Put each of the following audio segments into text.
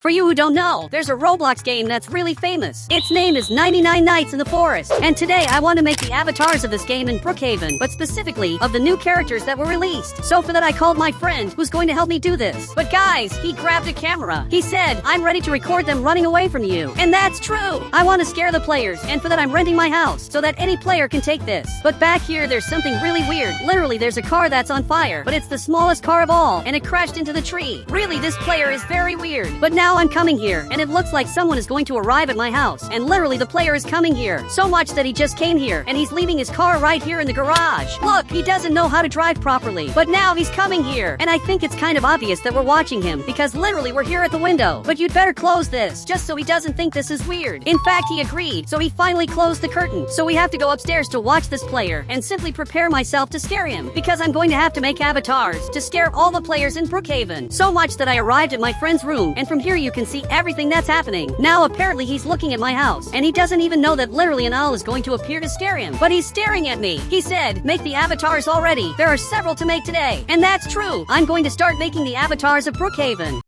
For you who don't know, there's a Roblox game that's really famous. Its name is 99 Nights in the Forest. And today I want to make the avatars of this game in Brookhaven, but specifically of the new characters that were released. So for that I called my friend who's going to help me do this. But guys, he grabbed a camera. He said, I'm ready to record them running away from you. And that's true. I want to scare the players, and for that I'm renting my house so that any player can take this. But back here there's something really weird. Literally there's a car that's on fire, but it's the smallest car of all, and it crashed into the tree. Really, this player is very weird. But now I'm coming here, and it looks like someone is going to arrive at my house, and literally the player is coming here. So much that he just came here, and he's leaving his car right here in the garage. Look, he doesn't know how to drive properly, but now he's coming here, and I think it's kind of obvious that we're watching him, because literally we're here at the window. But you'd better close this, just so he doesn't think this is weird. In fact, he agreed, so he finally closed the curtain. So we have to go upstairs to watch this player, and simply prepare myself to scare him, because I'm going to have to make avatars to scare all the players in Brookhaven. So much that I arrived at my friend's room, and from here you can see everything that's happening. Now apparently he's looking at my house, and he doesn't even know that literally an owl is going to appear to scare him. But he's staring at me. He said, make the avatars already. There are several to make today. And that's true. I'm going to start making the avatars of Brookhaven.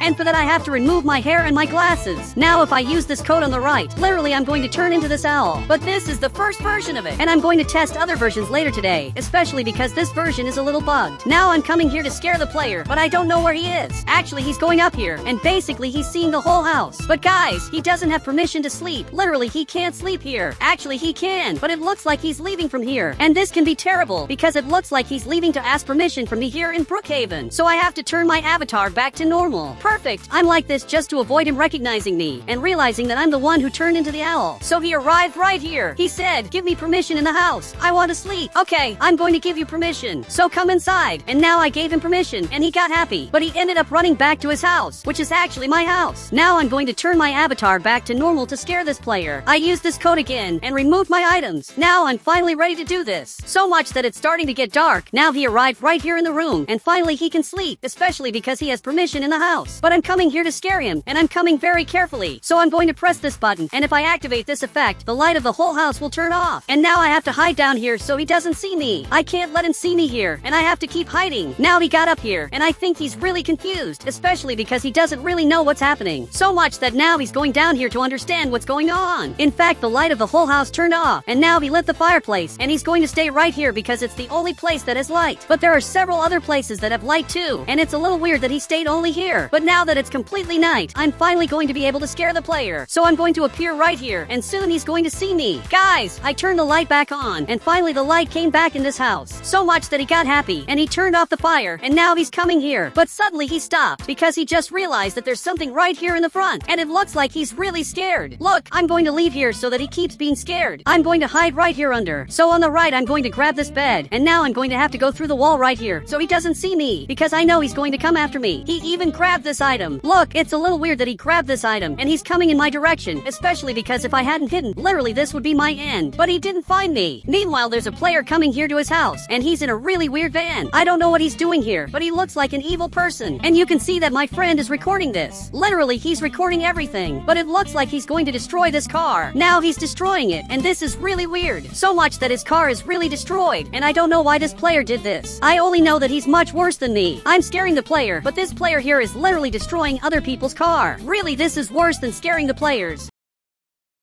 And for that I have to remove my hair and my glasses. Now if I use this code on the right, literally I'm going to turn into this owl. But this is the first version of it, and I'm going to test other versions later today, especially because this version is a little bugged. Now I'm coming here to scare the player, but I don't know where he is. Actually, he's going up here, and basically he's seeing the whole house. But guys, he doesn't have permission to sleep. Literally, he can't sleep here. Actually, he can, but it looks like he's leaving from here. And this can be terrible, because it looks like he's leaving to ask permission from me here in Brookhaven. So I have to turn my avatar back to normal. Perfect. I'm like this just to avoid him recognizing me and realizing that I'm the one who turned into the owl. So he arrived right here. He said, give me permission in the house. I want to sleep. Okay, I'm going to give you permission. So come inside. And now I gave him permission and he got happy. But he ended up running back to his house, which is actually my house. Now I'm going to turn my avatar back to normal to scare this player. I used this code again and removed my items. Now I'm finally ready to do this. So much that it's starting to get dark. Now he arrived right here in the room and finally he can sleep, especially because he has permission in the house. But I'm coming here to scare him, and I'm coming very carefully. So I'm going to press this button, and if I activate this effect, the light of the whole house will turn off. And now I have to hide down here so he doesn't see me. I can't let him see me here, and I have to keep hiding. Now he got up here, and I think he's really confused, especially because he doesn't really know what's happening. So much that now he's going down here to understand what's going on. In fact, the light of the whole house turned off, and now he lit the fireplace, and he's going to stay right here because it's the only place that has light. But there are several other places that have light too, and it's a little weird that he stayed only here. But now that it's completely night, I'm finally going to be able to scare the player. So I'm going to appear right here, and soon he's going to see me. Guys, I turned the light back on, and finally the light came back in this house. So much that he got happy, and he turned off the fire, and now he's coming here. But suddenly he stopped, because he just realized that there's something right here in the front, and it looks like he's really scared. Look, I'm going to leave here so that he keeps being scared. I'm going to hide right here under. So on the right, I'm going to grab this bed, and now I'm going to have to go through the wall right here, so he doesn't see me, because I know he's going to come after me. He even grabbed this item. Look, it's a little weird that he grabbed this item, and he's coming in my direction, especially because if I hadn't hidden, literally this would be my end. But he didn't find me. Meanwhile, there's a player coming here to his house, and he's in a really weird van. I don't know what he's doing here, but he looks like an evil person. And you can see that my friend is recording this. Literally, he's recording everything, but it looks like he's going to destroy this car. Now he's destroying it, and this is really weird. So much that his car is really destroyed, and I don't know why this player did this. I only know that he's much worse than me. I'm scaring the player, but this player here is literally destroying other people's car. Really, this is worse than scaring the players.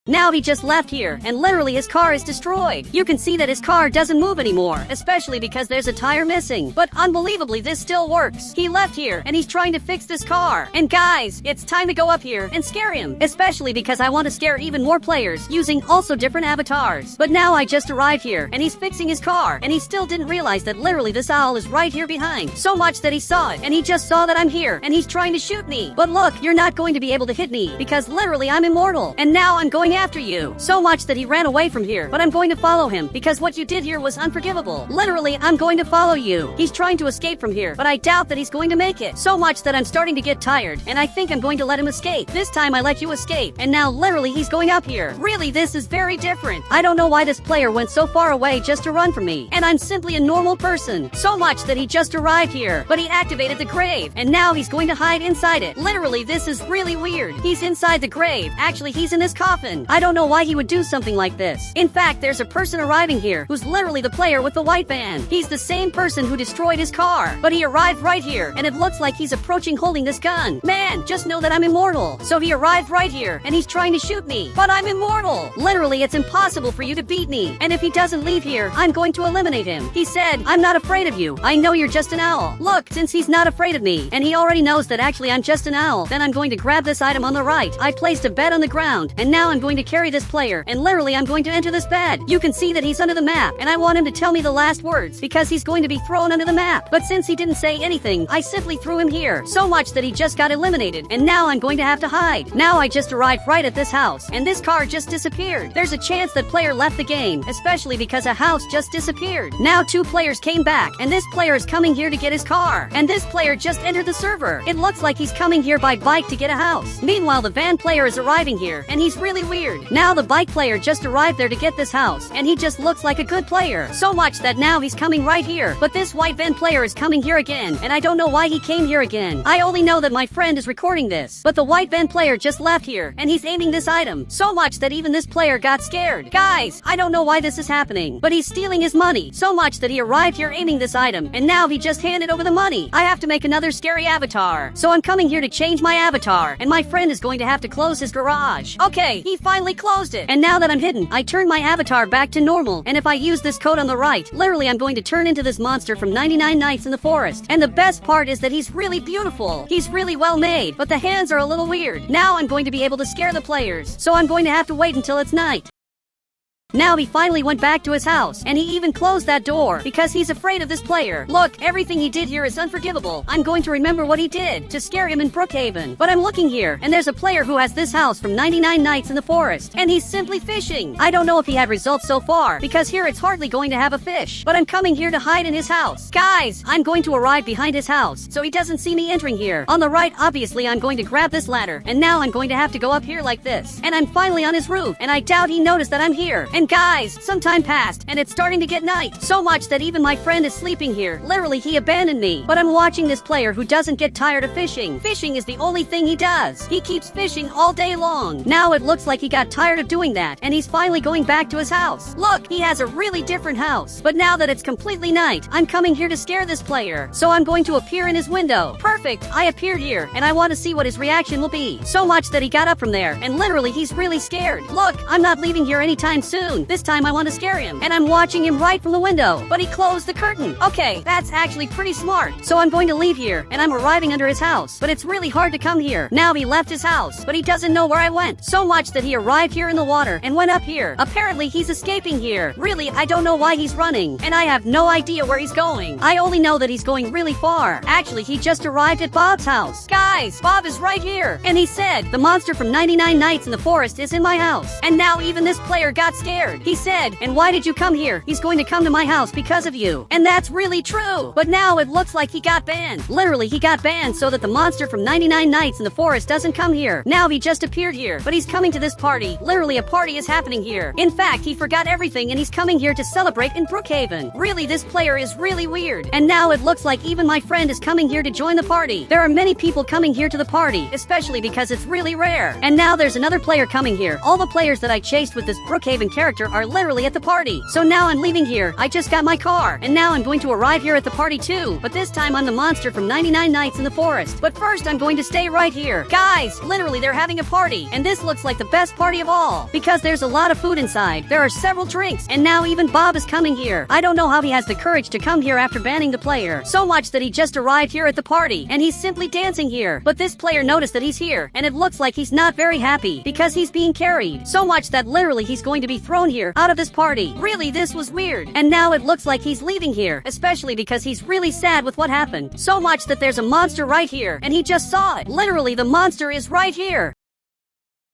Now he just left here, and literally his car is destroyed. You can see that his car doesn't move anymore, especially because there's a tire missing. But unbelievably, this still works. He left here, and he's trying to fix this car. And guys, it's time to go up here and scare him, especially because I want to scare even more players using also different avatars. But now I just arrived here, and he's fixing his car, and he still didn't realize that literally this owl is right here behind. So much that he saw it, and he just saw that I'm here, and he's trying to shoot me. But look, you're not going to be able to hit me, because literally I'm immortal. And now I'm going after you. So much that he ran away from here, but I'm going to follow him, because what you did here was unforgivable. Literally, I'm going to follow you. He's trying to escape from here, but I doubt that he's going to make it. So much that I'm starting to get tired, and I think I'm going to let him escape. This time I let you escape, and now literally he's going up here. Really, this is very different. I don't know why this player went so far away just to run from me, and I'm simply a normal person. So much that he just arrived here, but he activated the grave, and now he's going to hide inside it. Literally, this is really weird. He's inside the grave. Actually, he's in this coffin. thing. I don't know why he would do something like this. In fact, there's a person arriving here who's literally the player with the white van. He's the same person who destroyed his car. But he arrived right here, and it looks like he's approaching holding this gun. Man, just know that I'm immortal. So he arrived right here, and he's trying to shoot me. But I'm immortal. Literally, it's impossible for you to beat me. And if he doesn't leave here, I'm going to eliminate him. He said, I'm not afraid of you. I know you're just an owl. Look, since he's not afraid of me, and he already knows that actually I'm just an owl, then I'm going to grab this item on the right. I placed a bed on the ground, and now I'm going to carry this player, and literally I'm going to enter this bed. You can see that he's under the map, and I want him to tell me the last words, because he's going to be thrown under the map. But since he didn't say anything, I simply threw him here, so much that he just got eliminated, and now I'm going to have to hide. Now I just arrived right at this house, and this car just disappeared. There's a chance that player left the game, especially because a house just disappeared. Now 2 players came back, and this player is coming here to get his car, and this player just entered the server. It looks like he's coming here by bike to get a house. Meanwhile, the van player is arriving here, and he's really weird. Now the bike player just arrived there to get this house, and he just looks like a good player. So much that now he's coming right here. But this white van player is coming here again, and I don't know why he came here again. I only know that my friend is recording this. But the white van player just left here, and he's aiming this item. So much that even this player got scared. Guys, I don't know why this is happening, but he's stealing his money. So much that he arrived here aiming this item, and now he just handed over the money. I have to make another scary avatar. So I'm coming here to change my avatar, and my friend is going to have to close his garage. Okay, he finally closed it. And now that I'm hidden, I turn my avatar back to normal, and if I use this code on the right, literally I'm going to turn into this monster from 99 Nights in the Forest. And the best part is that he's really beautiful. He's really well made, but the hands are a little weird. Now I'm going to be able to scare the players, so I'm going to have to wait until it's night. Now he finally went back to his house, and he even closed that door, because he's afraid of this player. Look, everything he did here is unforgivable. I'm going to remember what he did to scare him in Brookhaven. But I'm looking here, and there's a player who has this house from 99 Nights in the Forest, and he's simply fishing. I don't know if he had results so far, because here it's hardly going to have a fish. But I'm coming here to hide in his house. Guys, I'm going to arrive behind his house, so he doesn't see me entering here. On the right, obviously, I'm going to grab this ladder, and now I'm going to have to go up here like this. And I'm finally on his roof, and I doubt he noticed that I'm here. And guys, some time passed, and it's starting to get night. So much that even my friend is sleeping here. Literally, he abandoned me. But I'm watching this player who doesn't get tired of fishing. Fishing is the only thing he does. He keeps fishing all day long. Now it looks like he got tired of doing that, and he's finally going back to his house. Look, he has a really different house. But now that it's completely night, I'm coming here to scare this player. So I'm going to appear in his window. Perfect, I appeared here, and I want to see what his reaction will be. So much that he got up from there, and literally he's really scared. Look, I'm not leaving here anytime soon. This time I want to scare him, and I'm watching him right from the window. But he closed the curtain. Okay, that's actually pretty smart. So I'm going to leave here, and I'm arriving under his house. But it's really hard to come here. Now he left his house, but he doesn't know where I went. So much that he arrived here in the water and went up here. Apparently he's escaping here. Really, I don't know why he's running, and I have no idea where he's going. I only know that he's going really far. Actually, he just arrived at Bob's house. Guys, Bob is right here, and he said, the monster from 99 Nights in the Forest is in my house. And now even this player got scared. He said, and why did you come here? He's going to come to my house because of you. And that's really true. But now it looks like he got banned. Literally, he got banned so that the monster from 99 Nights in the Forest doesn't come here. Now he just appeared here, but he's coming to this party. Literally, a party is happening here. In fact, he forgot everything and he's coming here to celebrate in Brookhaven. Really, this player is really weird. And now it looks like even my friend is coming here to join the party. There are many people coming here to the party, especially because it's really rare. And now there's another player coming here. All the players that I chased with this Brookhaven character are literally at the party. So now I'm leaving here. I just got my car, and now I'm going to arrive here at the party too. But this time I'm the monster from 99 Nights in the Forest. But first I'm going to stay right here. Guys, literally they're having a party, and this looks like the best party of all, because there's a lot of food inside. There are several drinks, and now even Bob is coming here. I don't know how he has the courage to come here after banning the player. So much that he just arrived here at the party, and he's simply dancing here. But this player noticed that he's here, and it looks like he's not very happy, because he's being carried. So much that literally he's going to be thrown here out of this party. Really, this was weird. And now it looks like he's leaving here, especially because he's really sad with what happened. So much that there's a monster right here, and he just saw it. Literally, the monster is right here.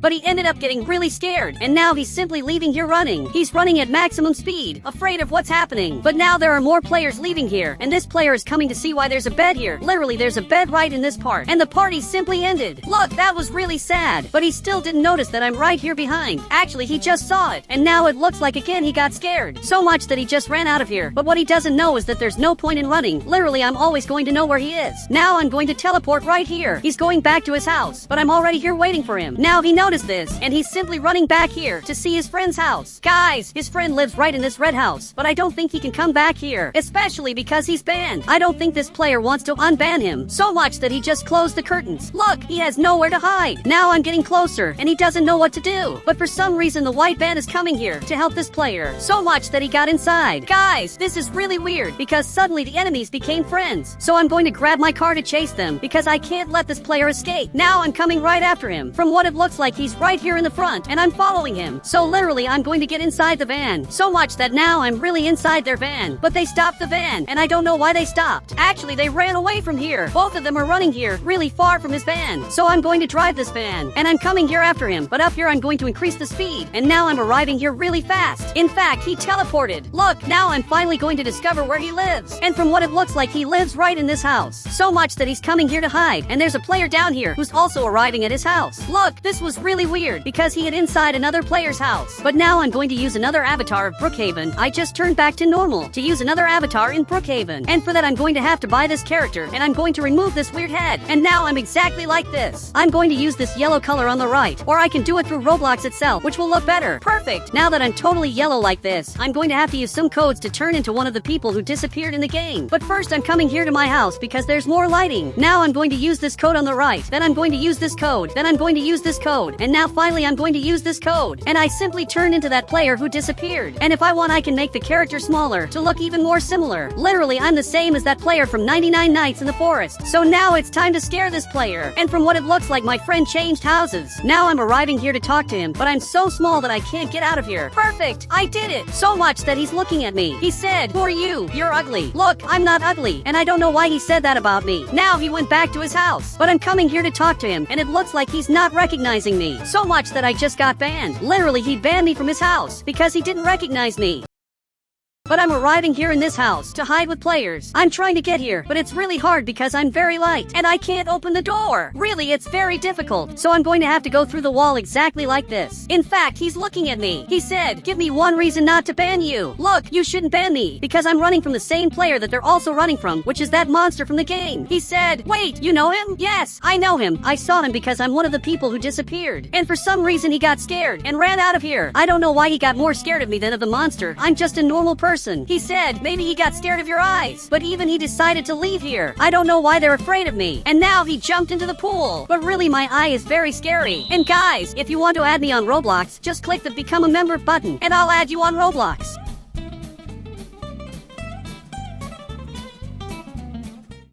But he ended up getting really scared, and now he's simply leaving here running. He's running at maximum speed, afraid of what's happening. But now there are more players leaving here, and this player is coming to see why there's a bed here. Literally, there's a bed right in this part, and the party simply ended. Look, that was really sad, but he still didn't notice that I'm right here behind. Actually, he just saw it, and now it looks like again he got scared. So much that he just ran out of here. But what he doesn't know is that there's no point in running. Literally, I'm always going to know where he is. Now I'm going to teleport right here. He's going back to his house, but I'm already here waiting for him. Now he knows noticed this, and he's simply running back here to see his friend's house. Guys, his friend lives right in this red house, but I don't think he can come back here, especially because he's banned. I don't think this player wants to unban him so much that he just closed the curtains. Look, he has nowhere to hide. Now I'm getting closer, and he doesn't know what to do. But for some reason, the white van is coming here to help this player so much that he got inside. Guys, this is really weird because suddenly the enemies became friends. So I'm going to grab my car to chase them because I can't let this player escape. Now I'm coming right after him. From what it looks like, he's right here in the front, and I'm following him. So literally, I'm going to get inside the van. So much that now I'm really inside their van. But they stopped the van, and I don't know why they stopped. Actually, they ran away from here. Both of them are running here, really far from his van. So I'm going to drive this van, and I'm coming here after him. But up here, I'm going to increase the speed, and now I'm arriving here really fast. In fact, he teleported. Look, now I'm finally going to discover where he lives. And from what it looks like, he lives right in this house. So much that he's coming here to hide. And there's a player down here who's also arriving at his house. Look, this was really weird because he had inside another player's house. But now I'm going to use another avatar of Brookhaven. I just turned back to normal to use another avatar in Brookhaven. And for that, I'm going to have to buy this character, and I'm going to remove this weird head. And now I'm exactly like this. I'm going to use this yellow color on the right, or I can do it through Roblox itself, which will look better. Perfect. Now that I'm totally yellow like this, I'm going to have to use some codes to turn into one of the people who disappeared in the game. But first, I'm coming here to my house because there's more lighting. Now I'm going to use this code on the right, then I'm going to use this code, then I'm going to use this code, and now finally I'm going to use this code. And I simply turned into that player who disappeared. And if I want, I can make the character smaller to look even more similar. Literally, I'm the same as that player from 99 Nights in the Forest. So now it's time to scare this player. And from what it looks like, my friend changed houses. Now I'm arriving here to talk to him, but I'm so small that I can't get out of here. Perfect! I did it! So much that he's looking at me. He said, "Who are you? You're ugly." Look, I'm not ugly, and I don't know why he said that about me. Now he went back to his house, but I'm coming here to talk to him, and it looks like he's not recognizing me. So much that I just got banned. Literally, he banned me from his house because he didn't recognize me. But I'm arriving here in this house to hide with players. I'm trying to get here, but it's really hard because I'm very light and I can't open the door. Really, it's very difficult. So I'm going to have to go through the wall exactly like this. In fact, he's looking at me. He said, "Give me one reason not to ban you." Look, you shouldn't ban me because I'm running from the same player that they're also running from, which is that monster from the game. He said, "Wait, you know him?" Yes, I know him. I saw him because I'm one of the people who disappeared. And for some reason, he got scared and ran out of here. I don't know why he got more scared of me than of the monster. I'm just a normal person. He said, maybe he got scared of your eyes. But even he decided to leave here. I don't know why they're afraid of me. And now he jumped into the pool. But really, my eye is very scary. And guys, if you want to add me on Roblox, just click the Become a Member button, and I'll add you on Roblox.